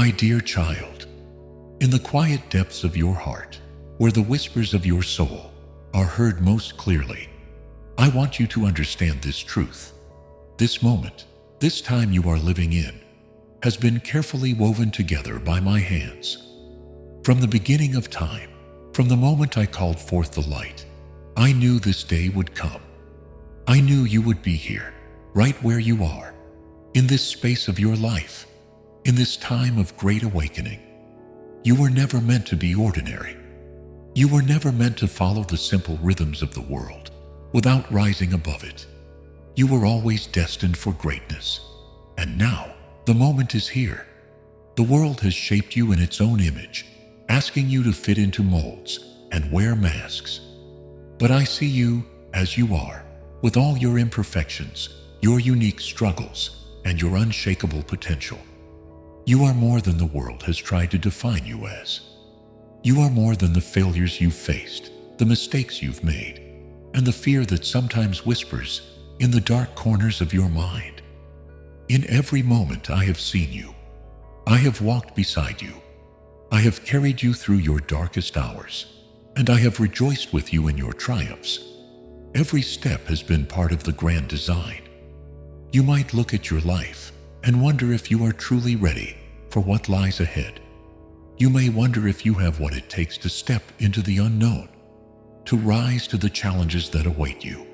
My dear child, in the quiet depths of your heart, where the whispers of your soul are heard most clearly, I want you to understand this truth. This moment, this time you are living in, has been carefully woven together by my hands. From the beginning of time, from the moment I called forth the light, I knew this day would come. I knew you would be here, right where you are, in this space of your life, in this time of great awakening. You were never meant to be ordinary. You were never meant to follow the simple rhythms of the world without rising above it. You were always destined for greatness. And now, the moment is here. The world has shaped you in its own image, asking you to fit into molds and wear masks. But I see you as you are, with all your imperfections, your unique struggles, and your unshakable potential. You are more than the world has tried to define you as. You are more than the failures you've faced, the mistakes you've made, and the fear that sometimes whispers in the dark corners of your mind. In every moment I have seen you. I have walked beside you. I have carried you through your darkest hours, and I have rejoiced with you in your triumphs. Every step has been part of the grand design. You might look at your life and wonder if you are truly ready for what lies ahead. You may wonder if you have what it takes to step into the unknown, to rise to the challenges that await you.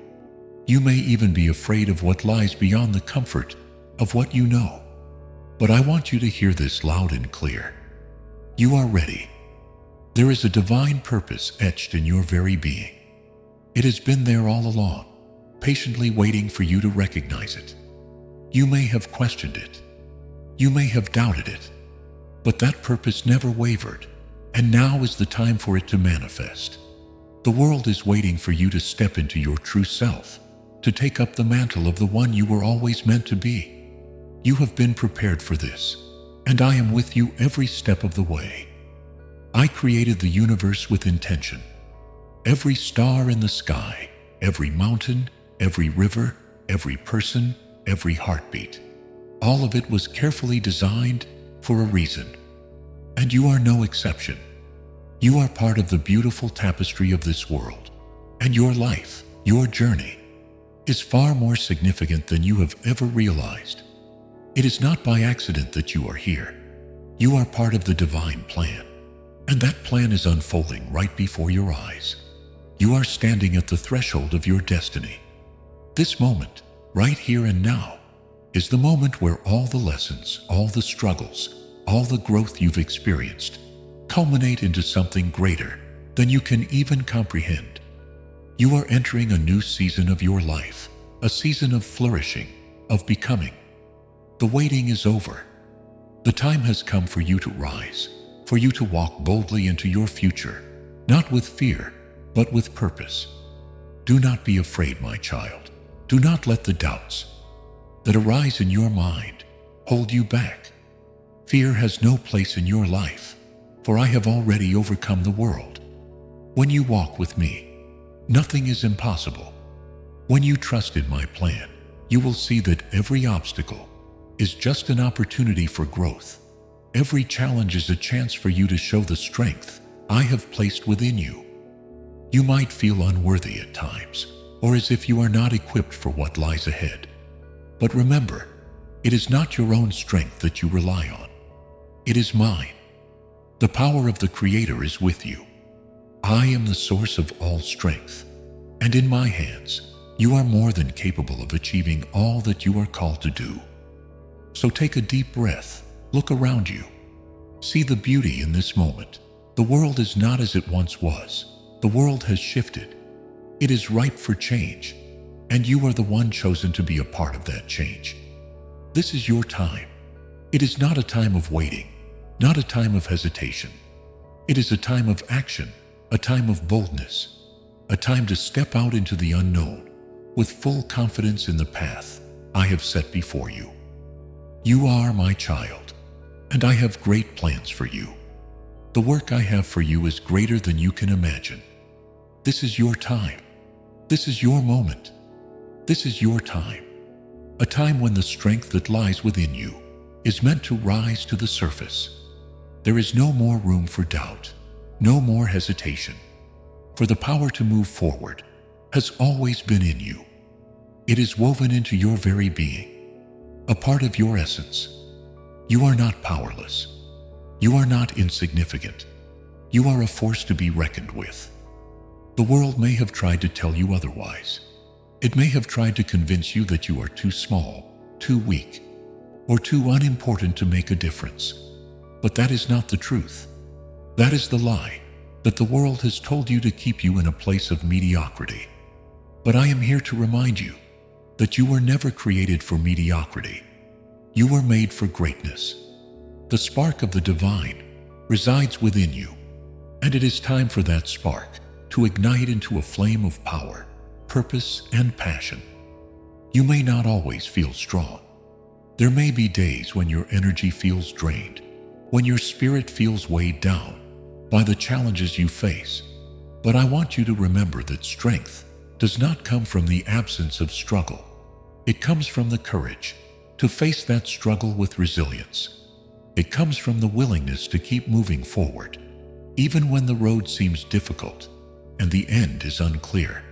You may even be afraid of what lies beyond the comfort of what you know. But I want you to hear this loud and clear. You are ready. There is a divine purpose etched in your very being. It has been there all along, patiently waiting for you to recognize it. You may have questioned it. You may have doubted it. But that purpose never wavered, and now is the time for it to manifest. The world is waiting for you to step into your true self, to take up the mantle of the one you were always meant to be. You have been prepared for this, and I am with you every step of the way. I created the universe with intention. Every star in the sky, every mountain, every river, every person, every heartbeat. All of it was carefully designed for a reason. And you are no exception. You are part of the beautiful tapestry of this world. And your life, your journey, is far more significant than you have ever realized. It is not by accident that you are here. You are part of the divine plan. And that plan is unfolding right before your eyes. You are standing at the threshold of your destiny. This moment, right here and now, is the moment where all the lessons, all the struggles, all the growth you've experienced culminate into something greater than you can even comprehend. You are entering a new season of your life, a season of flourishing, of becoming. The waiting is over. The time has come for you to rise, for you to walk boldly into your future, not with fear, but with purpose. Do not be afraid, my child. Do not let the doubts that arise in your mind hold you back. Fear has no place in your life, for I have already overcome the world. When you walk with me, nothing is impossible. When you trust in my plan, you will see that every obstacle is just an opportunity for growth. Every challenge is a chance for you to show the strength I have placed within you. You might feel unworthy at times, or as if you are not equipped for what lies ahead. But remember, it is not your own strength that you rely on. It is mine. The power of the Creator is with you. I am the source of all strength, and in my hands, you are more than capable of achieving all that you are called to do. So take a deep breath, look around you. See the beauty in this moment. The world is not as it once was. The world has shifted. It is ripe for change, and you are the one chosen to be a part of that change. This is your time. It is not a time of waiting, not a time of hesitation. It is a time of action, a time of boldness, a time to step out into the unknown with full confidence in the path I have set before you. You are my child, and I have great plans for you. The work I have for you is greater than you can imagine. This is your time. This is your moment. This is your time. A time when the strength that lies within you is meant to rise to the surface. There is no more room for doubt, no more hesitation, for the power to move forward has always been in you. It is woven into your very being, a part of your essence. You are not powerless. You are not insignificant. You are a force to be reckoned with. The world may have tried to tell you otherwise. It may have tried to convince you that you are too small, too weak, or too unimportant to make a difference. But that is not the truth. That is the lie that the world has told you to keep you in a place of mediocrity. But I am here to remind you that you were never created for mediocrity. You were made for greatness. The spark of the divine resides within you, and it is time for that spark to ignite into a flame of power, purpose, and passion. You may not always feel strong. There may be days when your energy feels drained, when your spirit feels weighed down by the challenges you face. But I want you to remember that strength does not come from the absence of struggle. It comes from the courage to face that struggle with resilience. It comes from the willingness to keep moving forward, even when the road seems difficult and the end is unclear.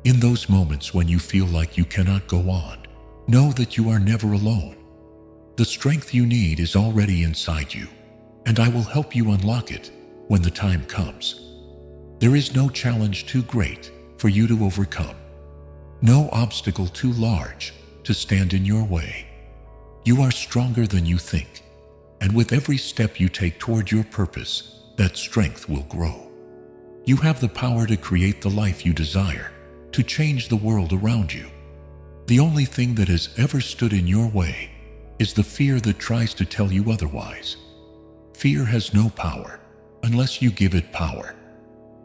In those moments when you feel like you cannot go on, know that you are never alone. The strength you need is already inside you, and I will help you unlock it when the time comes. There is no challenge too great for you to overcome, no obstacle too large to stand in your way. You are stronger than you think, and with every step you take toward your purpose, that strength will grow. You have the power to create the life you desire, to change the world around you. The only thing that has ever stood in your way is the fear that tries to tell you otherwise. Fear has no power unless you give it power.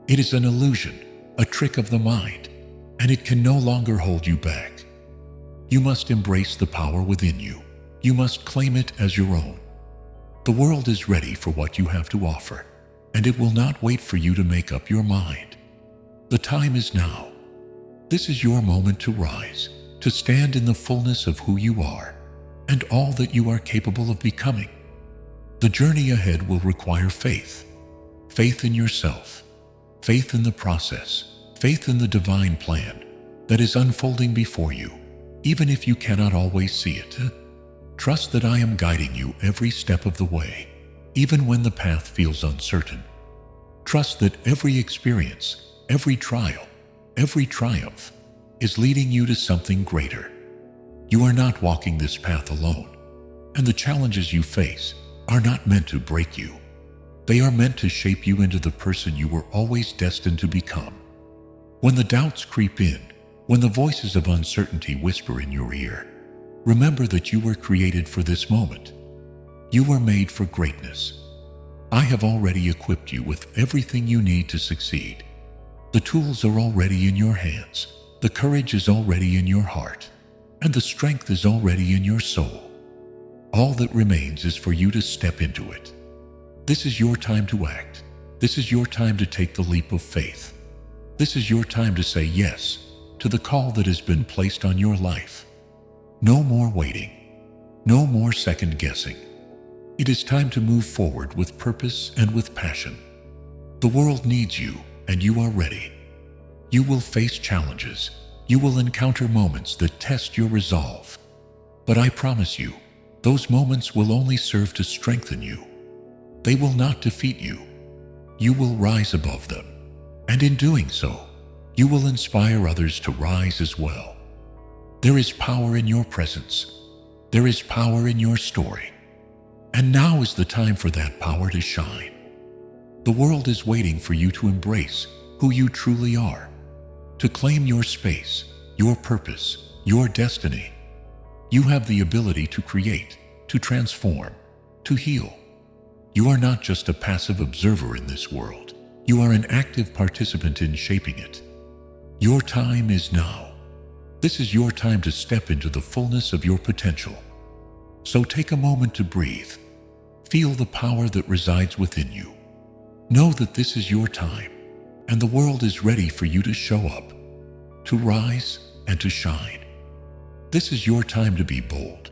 It is an illusion, a trick of the mind, and it can no longer hold you back. You must embrace the power within you. You must claim it as your own. The world is ready for what you have to offer, and it will not wait for you to make up your mind. The time is now. This is your moment to rise, to stand in the fullness of who you are and all that you are capable of becoming. The journey ahead will require faith. Faith in yourself, faith in the process, faith in the divine plan that is unfolding before you, even if you cannot always see it. Trust that I am guiding you every step of the way, even when the path feels uncertain. Trust that every experience, every trial, every triumph is leading you to something greater. You are not walking this path alone, and the challenges you face are not meant to break you. They are meant to shape you into the person you were always destined to become. When the doubts creep in, when the voices of uncertainty whisper in your ear, remember that you were created for this moment. You were made for greatness. I have already equipped you with everything you need to succeed. The tools are already in your hands. The courage is already in your heart, and the strength is already in your soul. All that remains is for you to step into it. This is your time to act. This is your time to take the leap of faith. This is your time to say yes to the call that has been placed on your life. No more waiting. No more second guessing. It is time to move forward with purpose and with passion. The world needs you, and you are ready. You will face challenges. You will encounter moments that test your resolve. But I promise you, those moments will only serve to strengthen you. They will not defeat you. You will rise above them. And in doing so, you will inspire others to rise as well. There is power in your presence. There is power in your story. And now is the time for that power to shine. The world is waiting for you to embrace who you truly are, to claim your space, your purpose, your destiny. You have the ability to create, to transform, to heal. You are not just a passive observer in this world. You are an active participant in shaping it. Your time is now. This is your time to step into the fullness of your potential. So take a moment to breathe. Feel the power that resides within you. Know that this is your time, and the world is ready for you to show up, to rise and to shine. This is your time to be bold.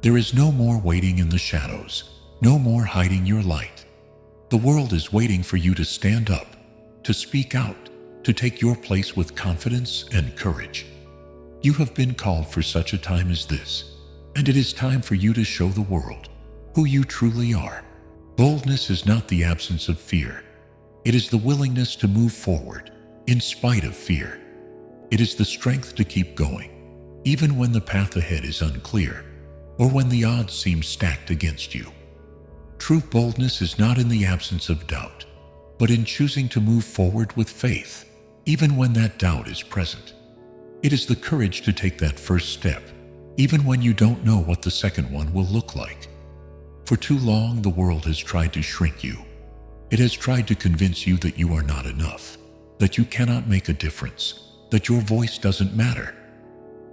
There is no more waiting in the shadows, no more hiding your light. The world is waiting for you to stand up, to speak out, to take your place with confidence and courage. You have been called for such a time as this, and it is time for you to show the world who you truly are. Boldness is not the absence of fear. It is the willingness to move forward in spite of fear. It is the strength to keep going, even when the path ahead is unclear or when the odds seem stacked against you. True boldness is not in the absence of doubt, but in choosing to move forward with faith, even when that doubt is present. It is the courage to take that first step, even when you don't know what the second one will look like. For too long, the world has tried to shrink you. It has tried to convince you that you are not enough, that you cannot make a difference, that your voice doesn't matter.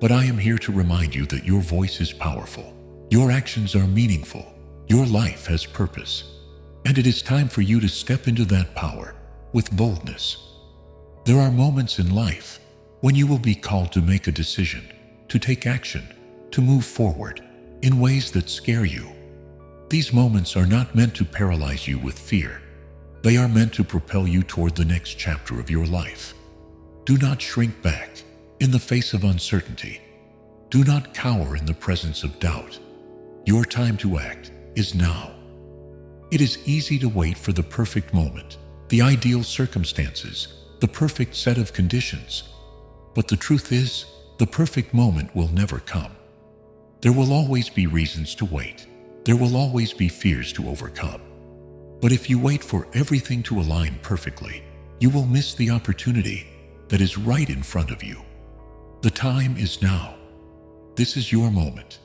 But I am here to remind you that your voice is powerful, your actions are meaningful, your life has purpose, and it is time for you to step into that power with boldness. There are moments in life when you will be called to make a decision, to take action, to move forward in ways that scare you. These moments are not meant to paralyze you with fear. They are meant to propel you toward the next chapter of your life. Do not shrink back in the face of uncertainty. Do not cower in the presence of doubt. Your time to act is now. It is easy to wait for the perfect moment, the ideal circumstances, the perfect set of conditions. But the truth is, the perfect moment will never come. There will always be reasons to wait. There will always be fears to overcome. But if you wait for everything to align perfectly, you will miss the opportunity that is right in front of you. The time is now. This is your moment,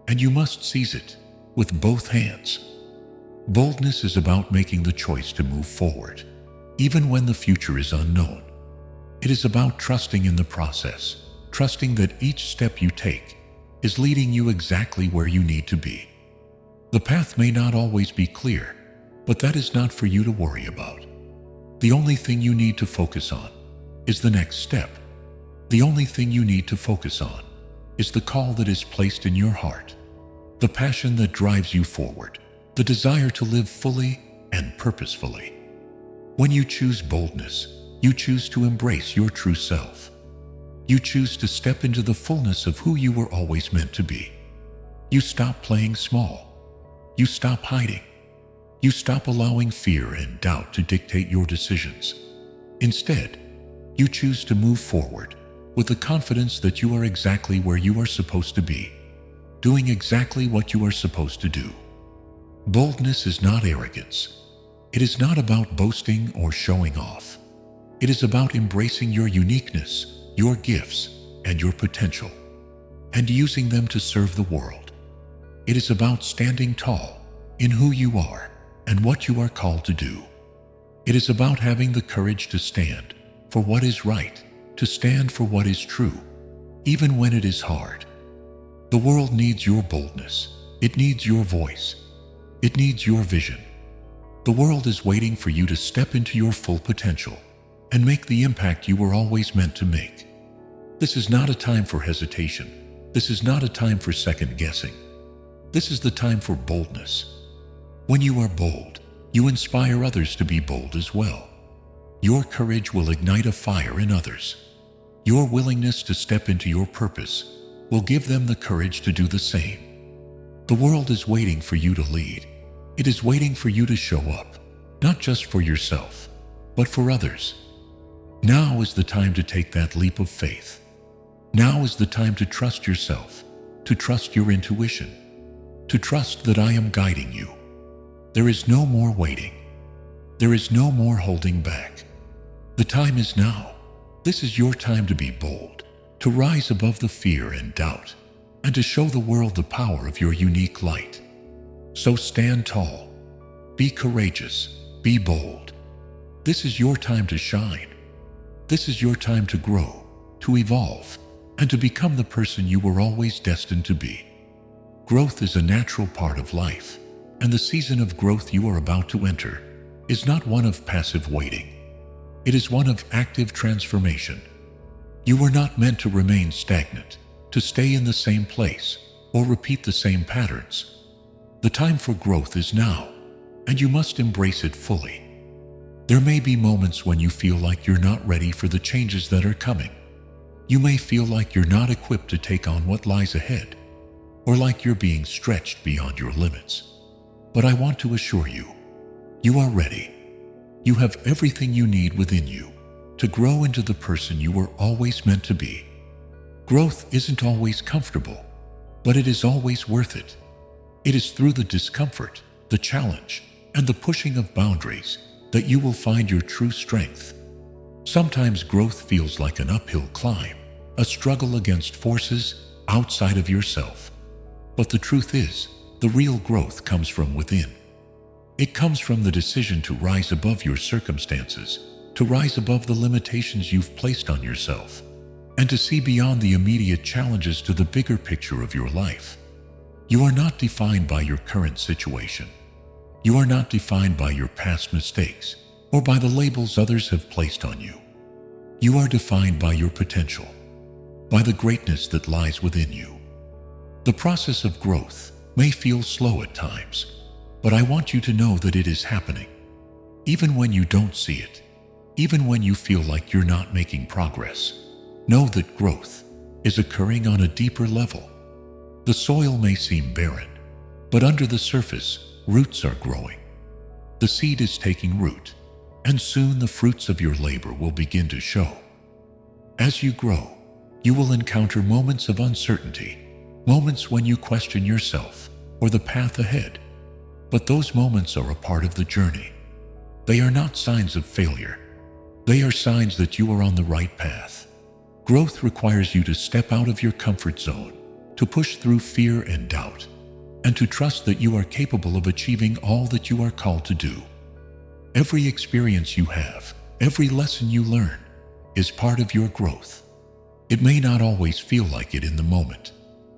and you must seize it with both hands. Boldness is about making the choice to move forward, even when the future is unknown. It is about trusting in the process, trusting that each step you take is leading you exactly where you need to be. The path may not always be clear, but that is not for you to worry about. The only thing you need to focus on is the next step. The only thing you need to focus on is the call that is placed in your heart, the passion that drives you forward, the desire to live fully and purposefully. When you choose boldness, you choose to embrace your true self. You choose to step into the fullness of who you were always meant to be. You stop playing small. You stop hiding. You stop allowing fear and doubt to dictate your decisions. Instead, you choose to move forward with the confidence that you are exactly where you are supposed to be, doing exactly what you are supposed to do. Boldness is not arrogance. It is not about boasting or showing off. It is about embracing your uniqueness, your gifts, and your potential, and using them to serve the world. It is about standing tall in who you are and what you are called to do. It is about having the courage to stand for what is right, to stand for what is true, even when it is hard. The world needs your boldness. It needs your voice. It needs your vision. The world is waiting for you to step into your full potential and make the impact you were always meant to make. This is not a time for hesitation. This is not a time for second guessing. This is the time for boldness. When you are bold, you inspire others to be bold as well. Your courage will ignite a fire in others. Your willingness to step into your purpose will give them the courage to do the same. The world is waiting for you to lead. It is waiting for you to show up, not just for yourself, but for others. Now is the time to take that leap of faith. Now is the time to trust yourself, to trust your intuition, to trust that I am guiding you. There is no more waiting. There is no more holding back. The time is now. This is your time to be bold, to rise above the fear and doubt, and to show the world the power of your unique light. So stand tall, be courageous, be bold. This is your time to shine. This is your time to grow, to evolve, and to become the person you were always destined to be. Growth is a natural part of life, and the season of growth you are about to enter is not one of passive waiting. It is one of active transformation. You were not meant to remain stagnant, to stay in the same place, or repeat the same patterns. The time for growth is now. and you must embrace it fully. There may be moments when you feel like you're not ready for the changes that are coming. You may feel like you're not equipped to take on what lies ahead, or like you're being stretched beyond your limits. But I want to assure you, you are ready. You have everything you need within you to grow into the person you were always meant to be. Growth isn't always comfortable, but it is always worth it. It is through the discomfort, the challenge, and the pushing of boundaries that you will find your true strength. Sometimes growth feels like an uphill climb, a struggle against forces outside of yourself. But the truth is, the real growth comes from within. It comes from the decision to rise above your circumstances, to rise above the limitations you've placed on yourself, and to see beyond the immediate challenges to the bigger picture of your life. You are not defined by your current situation. You are not defined by your past mistakes or by the labels others have placed on you. You are defined by your potential, by the greatness that lies within you. The process of growth may feel slow at times, but I want you to know that it is happening. Even when you don't see it, even when you feel like you're not making progress, know that growth is occurring on a deeper level. The soil may seem barren, but under the surface, roots are growing. The seed is taking root, and soon the fruits of your labor will begin to show. As you grow, you will encounter moments of uncertainty, moments when you question yourself or the path ahead. But those moments are a part of the journey. They are not signs of failure. They are signs that you are on the right path. Growth requires you to step out of your comfort zone, to push through fear and doubt, and to trust that you are capable of achieving all that you are called to do. Every experience you have, every lesson you learn, is part of your growth. It may not always feel like it in the moment,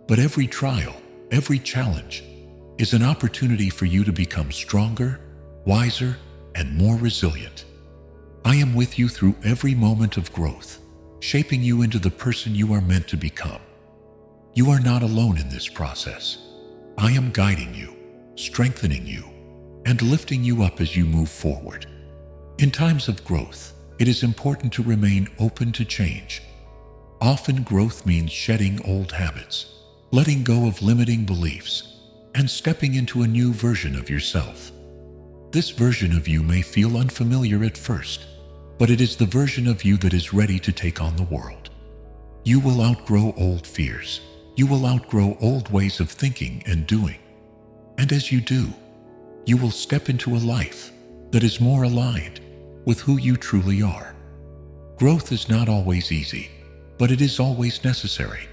but every trial, every challenge, is an opportunity for you to become stronger, wiser, and more resilient. I am with you through every moment of growth, shaping you into the person you are meant to become. You are not alone in this process. I am guiding you, strengthening you, and lifting you up as you move forward. In times of growth, it is important to remain open to change. Often growth means shedding old habits, letting go of limiting beliefs, and stepping into a new version of yourself. This version of you may feel unfamiliar at first, but it is the version of you that is ready to take on the world. You will outgrow old fears. You will outgrow old ways of thinking and doing. And as you do, you will step into a life that is more aligned with who you truly are. Growth is not always easy, but it is always necessary.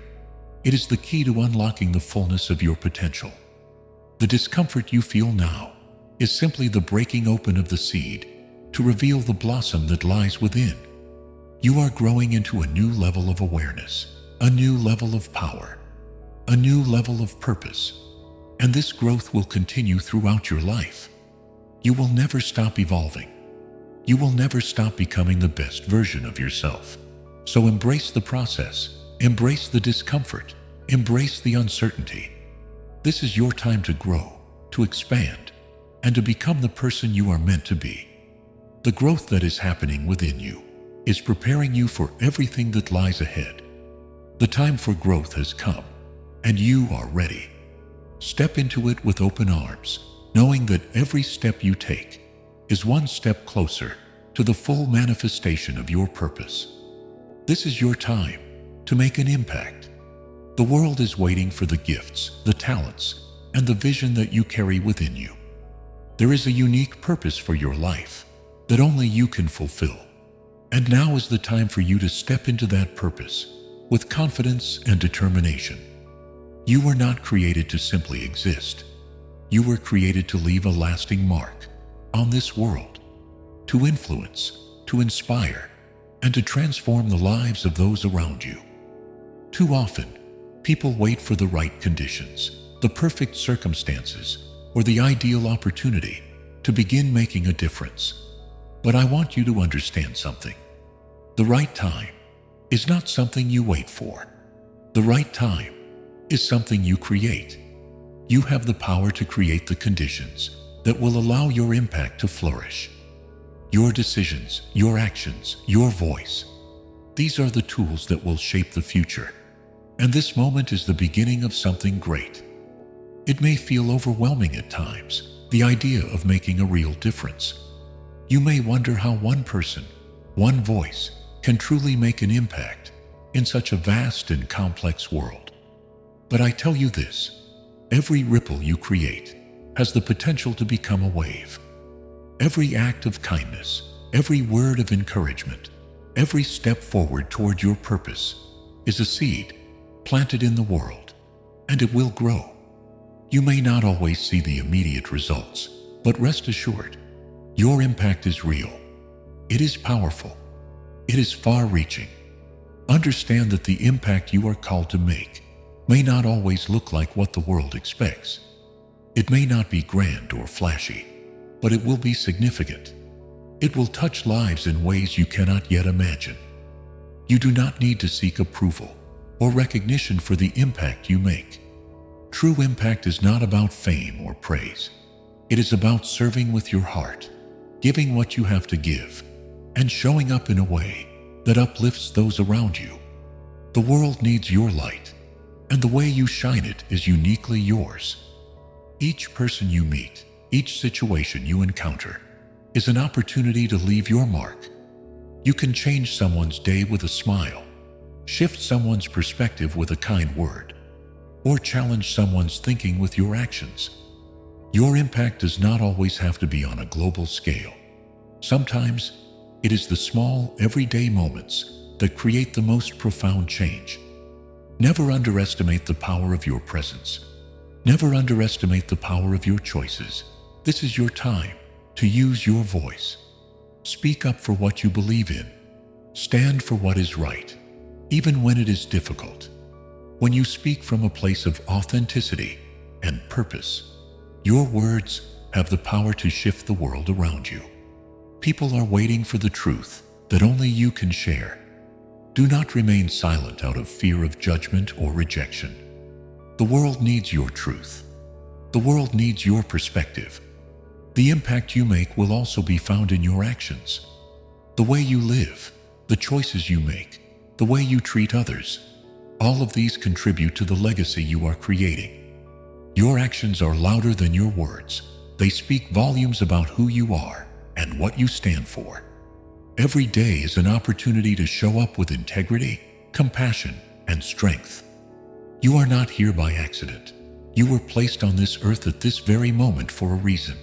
It is the key to unlocking the fullness of your potential. The discomfort you feel now is simply the breaking open of the seed to reveal the blossom that lies within. You are growing into a new level of awareness, a new level of power, a new level of purpose, and this growth will continue throughout your life. You will never stop evolving. You will never stop becoming the best version of yourself. So embrace the process, embrace the discomfort, embrace the uncertainty. This is your time to grow, to expand, and to become the person you are meant to be. The growth that is happening within you is preparing you for everything that lies ahead. The time for growth has come, and you are ready. Step into it with open arms, knowing that every step you take is one step closer to the full manifestation of your purpose. This is your time to make an impact. The world is waiting for the gifts, the talents, and the vision that you carry within you. There is a unique purpose for your life that only you can fulfill. And now is the time for you to step into that purpose with confidence and determination. You were not created to simply exist. You were created to leave a lasting mark on this world, to influence, to inspire, and to transform the lives of those around you. Too often, people wait for the right conditions, the perfect circumstances, or the ideal opportunity to begin making a difference. But I want you to understand something. The right time is not something you wait for. The right time is something you create. You have the power to create the conditions, that will allow your impact to flourish. Your decisions, your actions, your voice. These are the tools that will shape the future. And this moment is the beginning of something great. It may feel overwhelming at times, the idea of making a real difference. You may wonder how one person, one voice, can truly make an impact in such a vast and complex world. But I tell you this, every ripple you create has the potential to become a wave. Every act of kindness, every word of encouragement, every step forward toward your purpose is a seed planted in the world, and it will grow. You may not always see the immediate results, but rest assured, your impact is real. It is powerful. It is far-reaching. Understand that the impact you are called to make may not always look like what the world expects. It may not be grand or flashy, but it will be significant. It will touch lives in ways you cannot yet imagine. You do not need to seek approval or recognition for the impact you make. True impact is not about fame or praise. It is about serving with your heart, giving what you have to give, and showing up in a way that uplifts those around you. The world needs your light, and the way you shine it is uniquely yours. Each person you meet, each situation you encounter, is an opportunity to leave your mark. You can change someone's day with a smile, shift someone's perspective with a kind word, or challenge someone's thinking with your actions. Your impact does not always have to be on a global scale. Sometimes, it is the small, everyday moments that create the most profound change. Never underestimate the power of your presence. Never underestimate the power of your choices. This is your time to use your voice. Speak up for what you believe in. Stand for what is right, even when it is difficult. When you speak from a place of authenticity and purpose, your words have the power to shift the world around you. People are waiting for the truth that only you can share. Do not remain silent out of fear of judgment or rejection. The world needs your truth. The world needs your perspective. The impact you make will also be found in your actions. The way you live, the choices you make, the way you treat others, all of these contribute to the legacy you are creating. Your actions are louder than your words. They speak volumes about who you are and what you stand for. Every day is an opportunity to show up with integrity, compassion, and strength. You are not here by accident. You were placed on this earth at this very moment for a reason.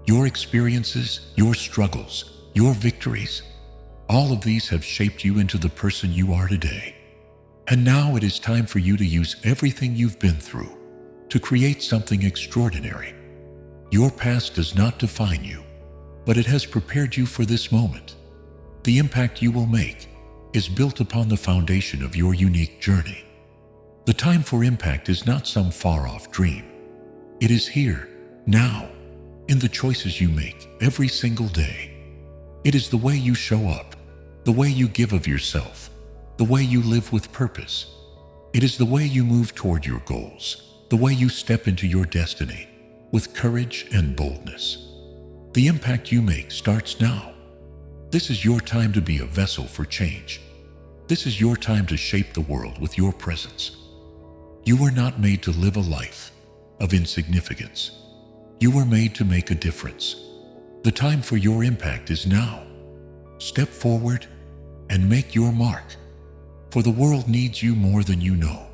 Your experiences, your struggles, your victories, all of these have shaped you into the person you are today. And now it is time for you to use everything you've been through to create something extraordinary. Your past does not define you, but it has prepared you for this moment. The impact you will make is built upon the foundation of your unique journey. The time for impact is not some far-off dream. It is here, now, in the choices you make every single day. It is the way you show up, the way you give of yourself, the way you live with purpose. It is the way you move toward your goals, the way you step into your destiny with courage and boldness. The impact you make starts now. This is your time to be a vessel for change. This is your time to shape the world with your presence. You were not made to live a life of insignificance. You were made to make a difference. The time for your impact is now. Step forward and make your mark, for the world needs you more than you know.